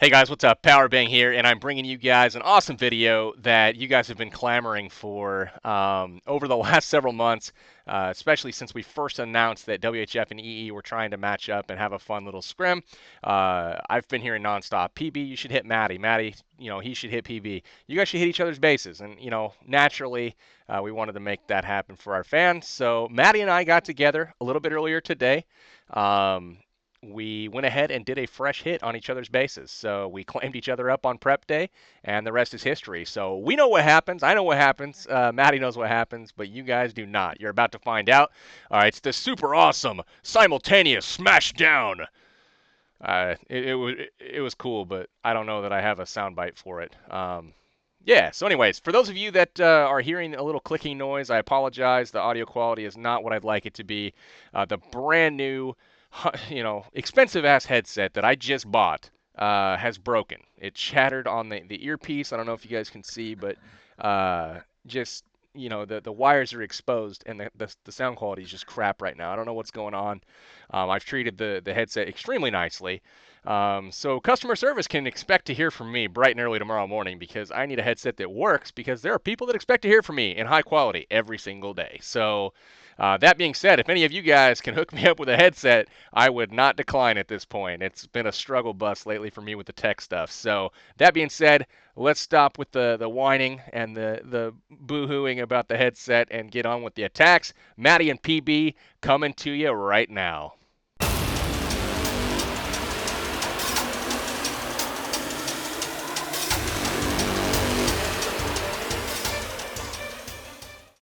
Hey guys, what's up? Powerbang here, and I'm bringing you guys an awesome video that you guys have been clamoring for over the last several months, especially since we first announced that WHF and EE were trying to match up and have a fun little scrim. I've been hearing nonstop, PB, you should hit Matty. Matty, he should hit PB. You guys should hit each other's bases, and naturally, we wanted to make that happen for our fans. So Matty and I got together a little bit earlier today. Um, we went ahead and did a fresh hit on each other's bases. So we claimed each other up on prep day, and the rest is history. So we know what happens. I know what happens. Matty knows what happens, but you guys do not. You're about to find out. All right, it's the super awesome simultaneous SMASHDOWN. It was cool, but I don't know that I have a soundbite for it. Yeah, so anyways, for those of you that are hearing a little clicking noise, I apologize. The audio quality is not what I'd like it to be. The brand new, expensive ass headset that I just bought has broken. It shattered on the earpiece. I don't know if you guys can see, but just the wires are exposed and the sound quality is just crap right now. I don't know what's going on. I've treated the headset extremely nicely. So customer service can expect to hear from me bright and early tomorrow morning because I need a headset that works because there are people that expect to hear from me in high quality every single day. So that being said, if any of you guys can hook me up with a headset, I would not decline at this point. It's been a struggle bus lately for me with the tech stuff. So that being said, let's stop with the whining and the boo-hooing about the headset and get on with the attacks. Matty and PB coming to you right now.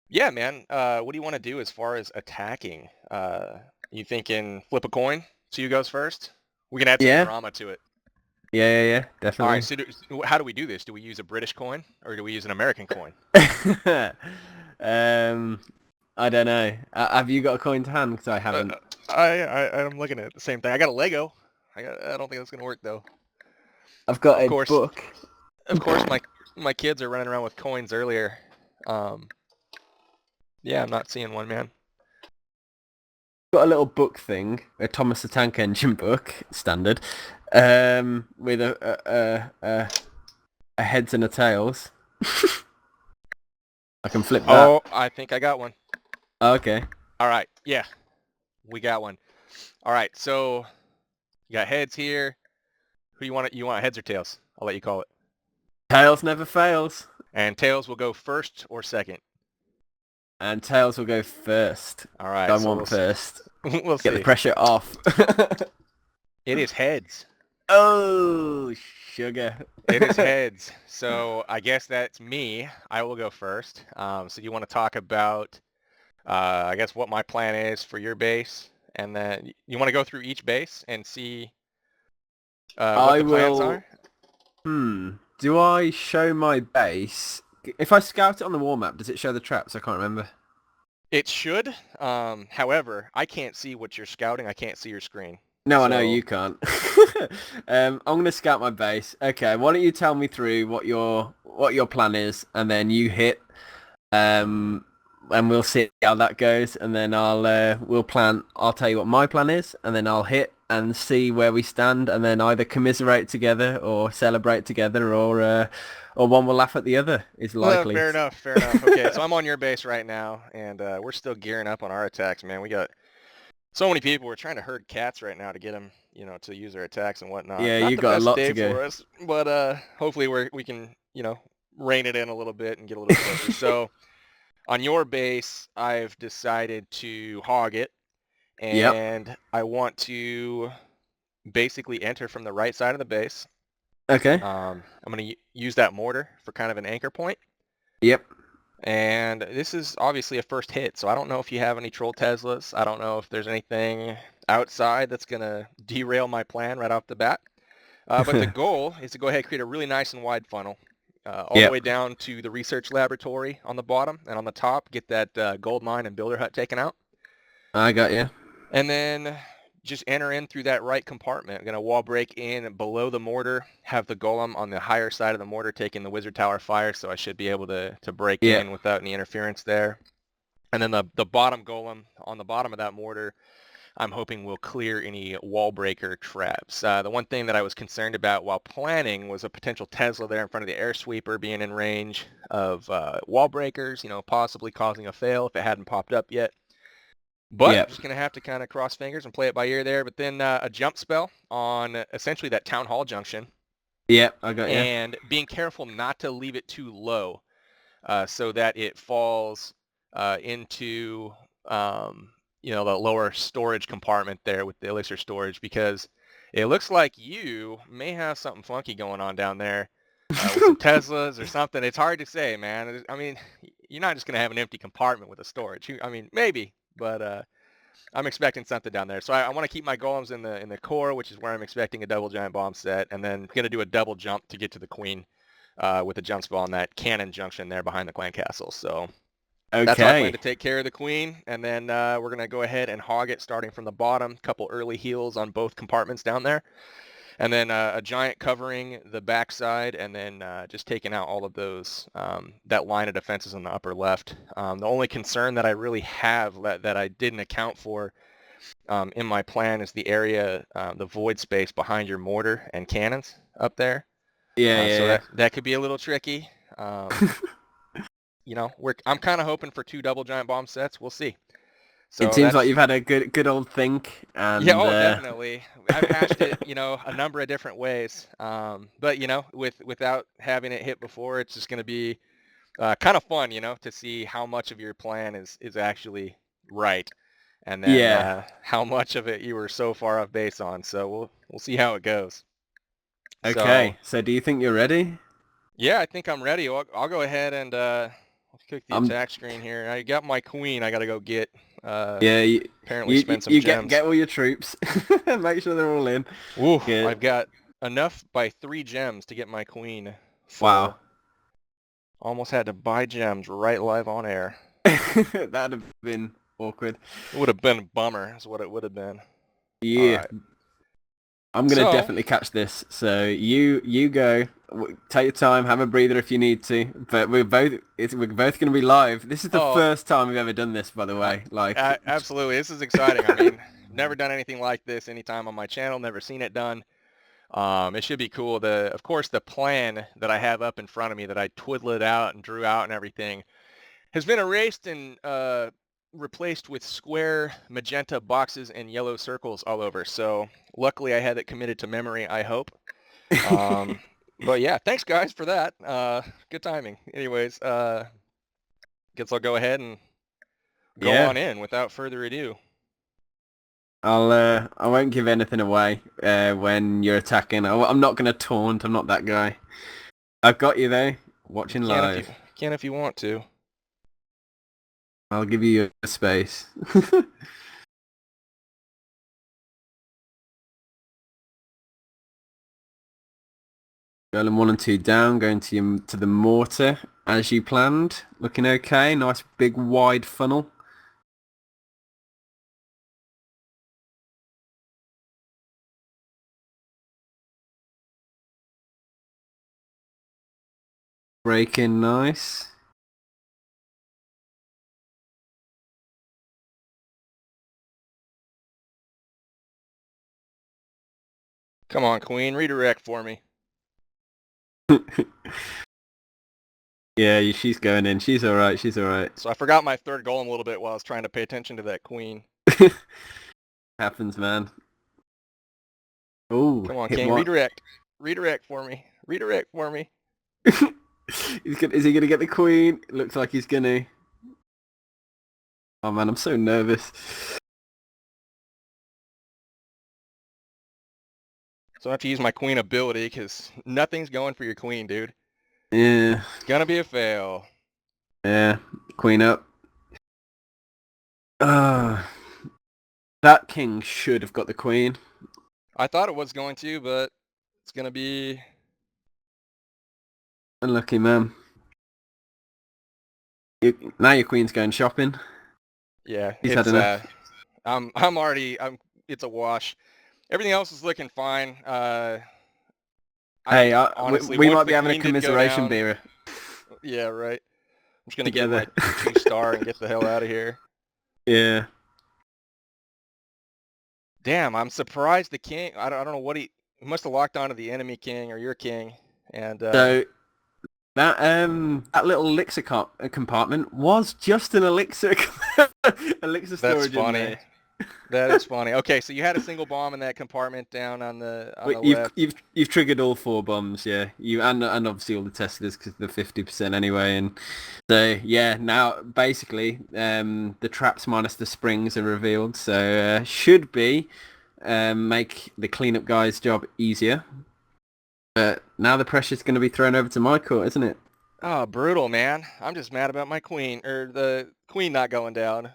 Yeah, man. What do you want to do as far as attacking? You thinking flip a coin? So you goes first? We can add some Yeah, drama to it. yeah, All right. definitely. How do we do this? Do we use a British coin or do we use an American coin? um, I don't know. Have you got a coin to hand? Because I Uh, haven't. I'm looking at the same thing. I got a Lego. I don't think that's gonna work though. I've got Of a course, book. my kids are running around with coins earlier. Um, yeah, I'm not seeing one, man. Got a little book thing, a Thomas the Tank Engine book, standard, with a heads and a tails. I can flip that. Oh, I think I got one. Okay. All right. Yeah, we got one. All right. So you got heads here. Who you want? You want heads or tails? I'll let you call it. Tails never fails. And tails will go first or second. And tails will go first. All right. I So want first. we'll Get the see. pressure off. It is heads. Oh, sugar. It is heads. So I guess that's me. I will go first. So you want to talk about, I guess, what my plan is for your base, and then you want to go through each base and see what I the plans will. are. Do I show my base? If I scout it on the war map, does it show the traps? I can't remember. It should. However, I can't see what you're scouting. I can't see your screen. No, I know So you can't. I'm gonna scout my base. Okay, why don't you tell me through what your plan is, and then you hit, um, and we'll see how that goes, and then we'll plan. I'll tell you what my plan is, and then I'll hit and see where we stand, and then either commiserate together or celebrate together, or one will laugh at the other. Is likely. fair enough. Fair enough. Okay, so I'm on your base right now, and we're still gearing up on our attacks, man. We got so many people. We're trying to herd cats right now to get them, to use their attacks and whatnot. Yeah, Not you the got a best lot to day go. for us, but hopefully we can, rein it in a little bit and get a little closer. So on your base, I've decided to hog it, Yep. and I want to basically enter from the right side of the base. Okay. I'm going to use that mortar for kind of an anchor point. Yep. And this is obviously a first hit, so I don't know if you have any troll Teslas. I don't know if there's anything outside that's going to derail my plan right off the bat. But the goal is to go ahead and create a really nice and wide funnel all the Yep. way down to the research laboratory on the bottom, and on the top, get that gold mine and builder hut taken out. I got you. And then just enter in through that right compartment. I'm going to wall break in below the mortar, have the golem on the higher side of the mortar taking the wizard tower fire, so I should be able to break Yeah. in without any interference there. And then the bottom golem on the bottom of that mortar I'm hoping will clear any wall breaker traps. The one thing that I was concerned about while planning was a potential Tesla there in front of the air sweeper being in range of wall breakers, possibly causing a fail if it hadn't popped up yet. But I'm Yep. just going to have to kind of cross fingers and play it by ear there. But then a jump spell on essentially that town hall junction, Yep, I got you. and being careful not to leave it too low so that it falls into the lower storage compartment there with the elixir storage, because it looks like you may have something funky going on down there with some Teslas or something. It's hard to say, man. I mean, you're not just going to have an empty compartment with a storage. I mean, maybe, but I'm expecting something down there. So I want to keep my golems in the core, which is where I'm expecting a double giant bomb set, and then going to do a double jump to get to the queen with a jump spell on that cannon junction there behind the clan castle. So that's how I plan Okay. to take care of the queen, and then we're going to go ahead and hog it starting from the bottom. Couple early heals on both compartments down there, and then a giant covering the backside, and then just taking out all of those, that line of defenses on the upper left. The only concern that I really have that I didn't account for in my plan is the area, the void space behind your mortar and cannons up there. Yeah, So yeah, that could be a little tricky. Um, yeah. I'm kind of hoping for 2 double giant bomb sets. We'll see. It So seems like that's you've had a good old think, yeah. and Oh, definitely. I've hatched it, a number of different ways. But without having it hit before, it's just going to be kind of fun, to see how much of your plan is actually right, and then yeah. how much of it you were so far off base on. So we'll see how it goes. So Okay. So do you think you're ready? yeah, I think I'm ready. I'll go ahead and let's click the I'm. attack screen here. I got my queen. I got to go get. Yeah. You Apparently you, spend some you get gems. get all your troops. Make sure they're all in. Ooh, Good. I've got enough by 3 gems to get my queen Wow. full. Almost had to buy gems right live on air. That'd have been awkward. It would have been a bummer, is what it would have been. All Yeah. right. I'm gonna So, definitely catch this. So you go. Take your time. Have a breather if you need to. But we're both gonna be live. This is the oh, first time we've ever done this, by the way. Like. absolutely. This is exciting. I mean, never done anything like this anytime on my channel. Never seen it done. It should be cool. Of course, the plan that I have up in front of me that I twiddled out and drew out and everything has been erased and replaced with square magenta boxes and yellow circles all over. So luckily I had it committed to memory, I hope. Um, but yeah, thanks guys for that. Good timing. Anyways, guess I'll go ahead and go Yeah. on in without further ado. I won't give anything away when you're attacking. I'm not gonna taunt. I'm not that guy. I've got you though. You Watching can if you live. can if you want to. I'll give you your space. Golem 1 and 2 down. Going to the mortar as you planned. Looking okay. Nice big wide funnel. Breaking nice. Come on, Queen, redirect for me. Yeah, she's going in. She's all right. She's all right. So I forgot my third golem a little bit while I was trying to pay attention to that Queen. Happens, man. Oh, Come on, hit King, what? redirect. Redirect for me. Redirect for me. Is he gonna get the queen? Looks like he's gonna. Oh man, I'm so nervous. So I have to use my Queen ability because nothing's going for your Queen, dude. Yeah, It's gonna be a fail. yeah. Queen up. Ah, that king should have got the queen. I thought it was going to, but it's gonna be. Unlucky, man. Now your queen's going shopping. Yeah, He's had it's enough. I'm already it's a wash. Everything else is looking fine. Hey, Honestly, we once might the be having a Queen did go commiseration down, beer yeah, right. I'm just gonna get together. my 2-star and get the hell out of here. Yeah. Damn, I'm surprised the king. I don't know what he must have locked onto the enemy king or your king, and So that little elixir compartment was just an elixir elixir that's storage in funny. there. That is funny. Okay, so you had a single bomb in that compartment down on Wait, the you've left. you've you've triggered all 4 bombs, yeah. You and obviously all the Teslas because they're 50% anyway, and so yeah. Now basically, the traps minus the springs are revealed, so should be make the cleanup guy's job easier. But now the pressure's going to be thrown over to my court, isn't it? Oh, brutal, man. I'm just mad about my queen or the queen not going down.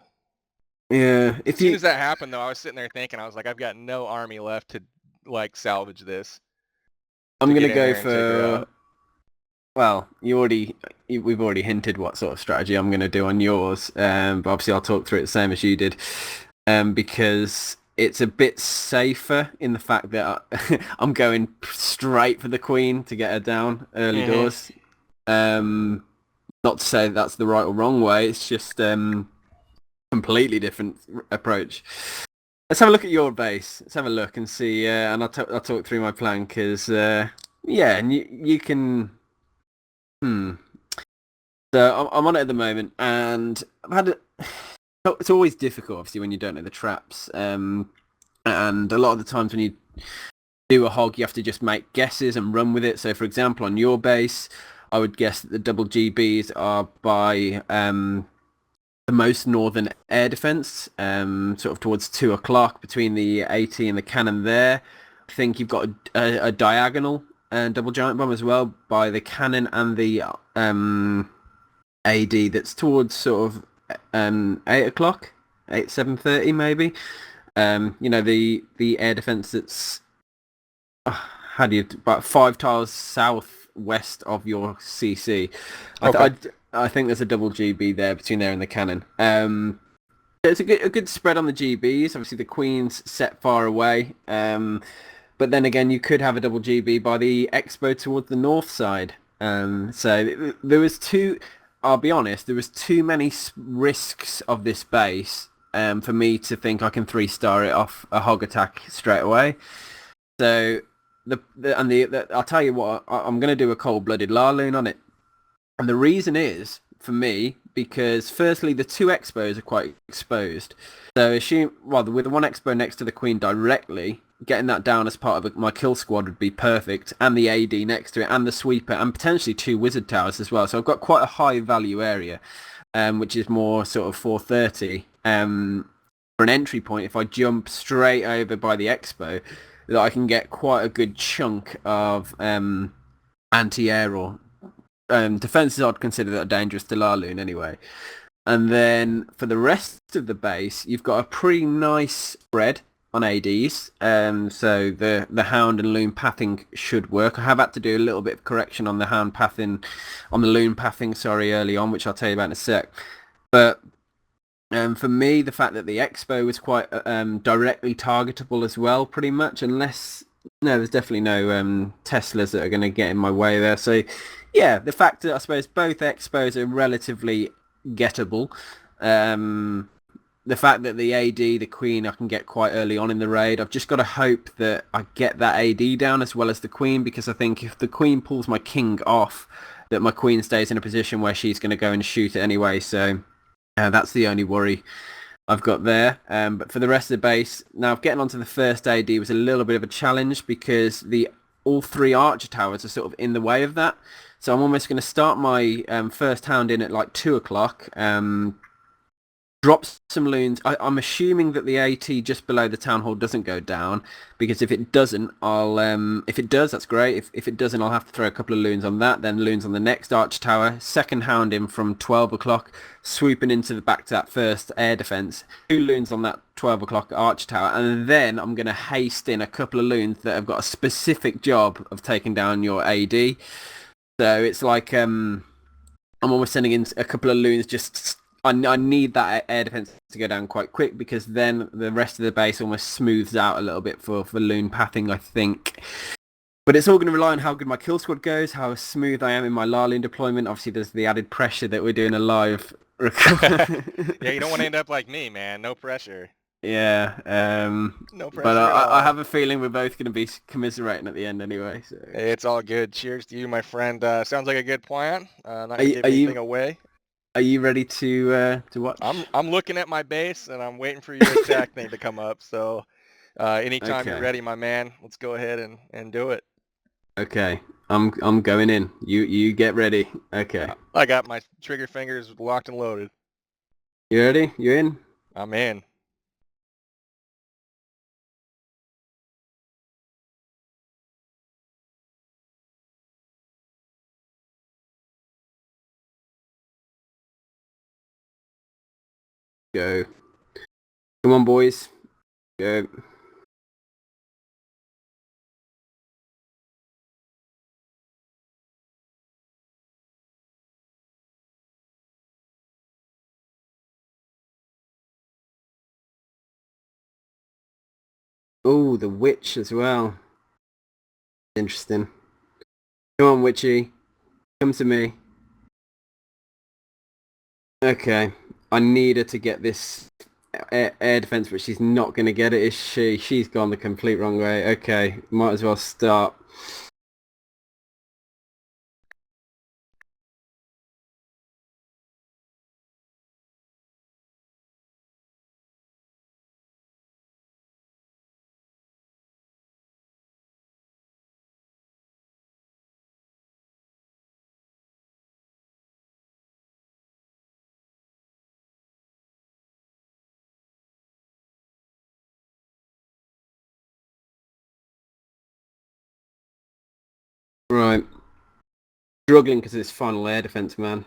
Yeah. As soon as that happened, though, I was sitting there thinking, I was like, I've got no army left to like salvage this, I'm to going get to in go there and take her for. out. Well, we've already hinted what sort of strategy I'm going to do on yours, but obviously I'll talk through it the same as you did, because it's a bit safer in the fact that I'm going straight for the queen to get her down early Mm-hmm. doors. Not to say that's the right or wrong way. It's just completely different approach. Let's have a look at your base. Let's have a look and see, and I'll talk through my plan because yeah, and you can. Hmm. So I'm on it at the moment, and I've had it. It's always difficult, obviously, when you don't know the traps. And a lot of the times when you do a hog, you have to just make guesses and run with it. So, for example, on your base, I would guess that the double GBs are by the most northern air defense, sort of towards 2 o'clock between the AT and the cannon there. I think you've got a diagonal double giant bomb as well by the cannon and the AD that's towards sort of 8 o'clock, 7:30 maybe. The air defense that's how do you about 5 tiles southwest of your CC. Okay. I think there's a double GB there between there and the cannon. There's a good spread on the GBs. Obviously, the Queen's set far away. But then again, you could have a double GB by the Expo towards the north side. So there was two. I'll be honest. There was too many risks of this base for me to think I can 3-star it off a hog attack straight away. So I'll tell you what. I'm going to do a cold-blooded Larloon on it. And the reason is, for me, because firstly, the 2 expos are quite exposed. So with the 1 expo next to the Queen directly, getting that down as part of my kill squad would be perfect. And the AD next to it, and the sweeper, and potentially 2 wizard towers as well. So I've got quite a high value area, which is more sort of 430. For an entry point, if I jump straight over by the expo, that I can get quite a good chunk of anti-air or defenses I'd consider that are dangerous to Larloon anyway. And then for the rest of the base, you've got a pretty nice spread on ADs. So the Hound and Loon pathing should work. I have had to do a little bit of correction on the Hound pathing, on the Loon pathing, early on, which I'll tell you about in a sec. But for me, the fact that the Expo was quite directly targetable as well, pretty much, unless there's definitely no Teslas that are going to get in my way there. So yeah, the fact that I suppose both Expos are relatively gettable. The fact that the AD, the Queen, I can get quite early on in the raid. I've just got to hope that I get that AD down as well as the Queen, because I think if the Queen pulls my King off, that my Queen stays in a position where she's going to go and shoot it anyway. So that's the only worry I've got there. But for the rest of the base, now getting onto the first AD was a little bit of a challenge because all 3 Archer towers are sort of in the way of that. So I'm almost going to start my first Hound in at like 2 o'clock. Drop some loons. I'm assuming that the AT just below the town hall doesn't go down, because if it doesn't, if it does, that's great. If it doesn't, I'll have to throw a couple of loons on that. Then loons on the next arch tower. Second Hound in from 12 o'clock, swooping into the back to that first air defense. 2 loons on that 12 o'clock arch tower, and then I'm going to haste in a couple of loons that have got a specific job of taking down your AD. So it's like I'm almost sending in a couple of loons just. I need that air defense to go down quite quick, because then the rest of the base almost smooths out a little bit for loon pathing, I think. But it's all going to rely on how good my kill squad goes, how smooth I am in my Larloon deployment. Obviously, there's the added pressure that we're doing a live. Yeah, you don't want to end up like me, man. No pressure. Yeah. No But pressure at I all. have a feeling we're both going to be commiserating at the end anyway. So, It's all good. Cheers to you, my friend. Sounds like a good plan. Not are gonna you give are anything you, away. are you ready to I'm watch? I'm looking at my base and I'm waiting for your attack thing to come up. So anytime you're Okay. ready, my man, let's go ahead and do it. Okay. I'm going in. You get ready. Okay. I got my trigger fingers locked and loaded. You ready? You in? I'm in. Go. Come on, boys. Go. Oh, the witch as well. Interesting. Come on, witchy. Come to me. Okay. I need her to get this air defense, but she's not going to get it, is she? She's gone the complete wrong way. Okay. Might as well start. Right. Struggling because of this final air defense, man.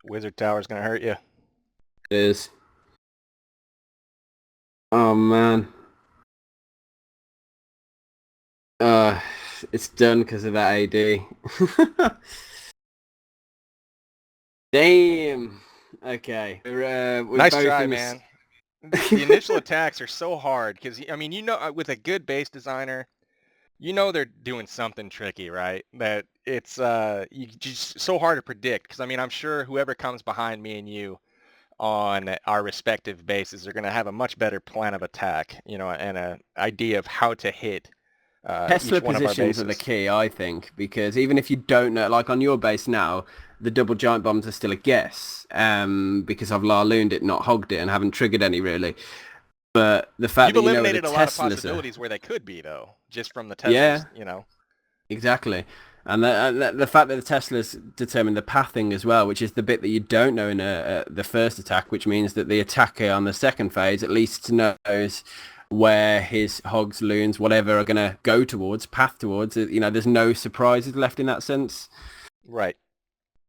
Wizard Tower's gonna hurt you. It is. Oh, man. Uh, it's done because of that AD. Damn. Okay. We're Nice both try, in this. man. The initial attacks are so hard because I mean, with a good base designer, they're doing something tricky, right? That it's just so hard to predict because I mean, I'm sure whoever comes behind me and you on our respective bases are going to have a much better plan of attack, and a idea of how to hit Tesla each one of our positions are the bases. key, I think, because even if you don't know, like on your base now, the double giant bombs are still a guess, because I've Larlooned it, not hogged it, and haven't triggered any really. But the fact You've that you know where the eliminated a lot of Teslas are, possibilities where they could be, though, just from the yeah, Teslas. exactly. And the fact that the Teslas determine the pathing as well, which is the bit that you don't know in the first attack, which means that the attacker on the second phase at least knows where his hogs, loons, whatever are going to go towards, path towards. You know, there's no surprises left in that sense. Right.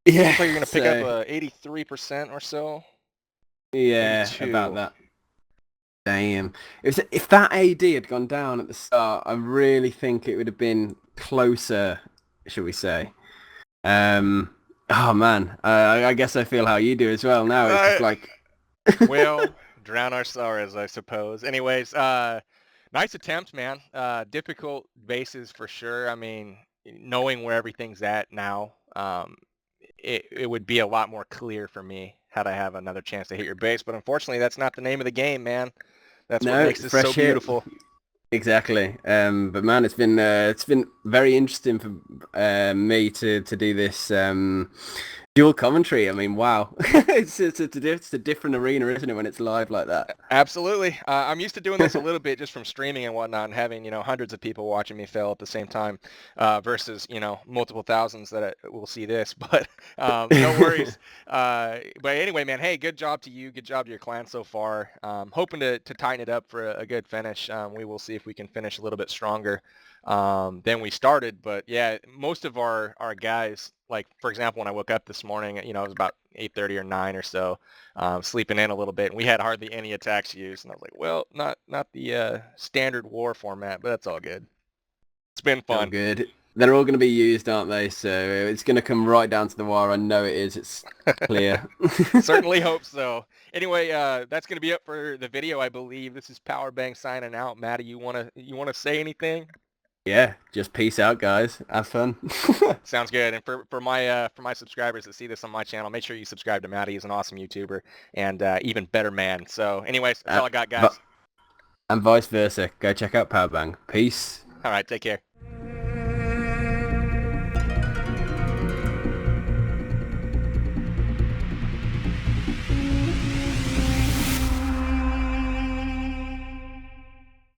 Yeah, Looks like you're going to pick up so 83% or so. yeah, about 82. that. Damn. If that AD had gone down at the start, I really think it would have been closer, shall we say. Um, oh man, I guess I feel how you do as well now. It's just Uh, like, well, drown our sorrows, I suppose. Anyways, nice attempt, man. Difficult bases for sure. I mean, knowing where everything's at now, it would be a lot more clear for me had I have another chance to hit your base. But unfortunately, that's not the name of the game, man. That's what no, makes this so fresh hit. beautiful. Exactly. But man, it's been very interesting for me to do this dual commentary. I mean, wow, it's a different arena, isn't it, when it's live like that? Absolutely. I'm used to doing this a little bit just from streaming and whatnot and having, hundreds of people watching me fail at the same time versus, multiple thousands that will see this. But no worries. But anyway, man, hey, good job to you. Good job to your clan so far. Hoping to tighten it up for a good finish. We will see if we can finish a little bit stronger than we started. But yeah, most of our guys, like, for example, when I woke up this morning, it was about 8:30 or 9 or so sleeping in a little bit. And we had hardly any attacks used. And I was like, well, not the standard war format, but that's all good. It's been Oh, fun. good. They're all going to be used, aren't they? So it's going to come right down to the wire. I know it is. It's clear. Certainly hope so. Anyway, that's going to be it for the video, I believe. This is Powerbang signing out. Matty, you wanna say anything? Yeah, just peace out, guys. Have fun. Sounds good. And for my subscribers that see this on my channel, make sure you subscribe to Matty. He's an awesome YouTuber and even better man. So anyways, that's all I got, guys. And vice versa. Go check out Powerbang. Peace. All right, take care.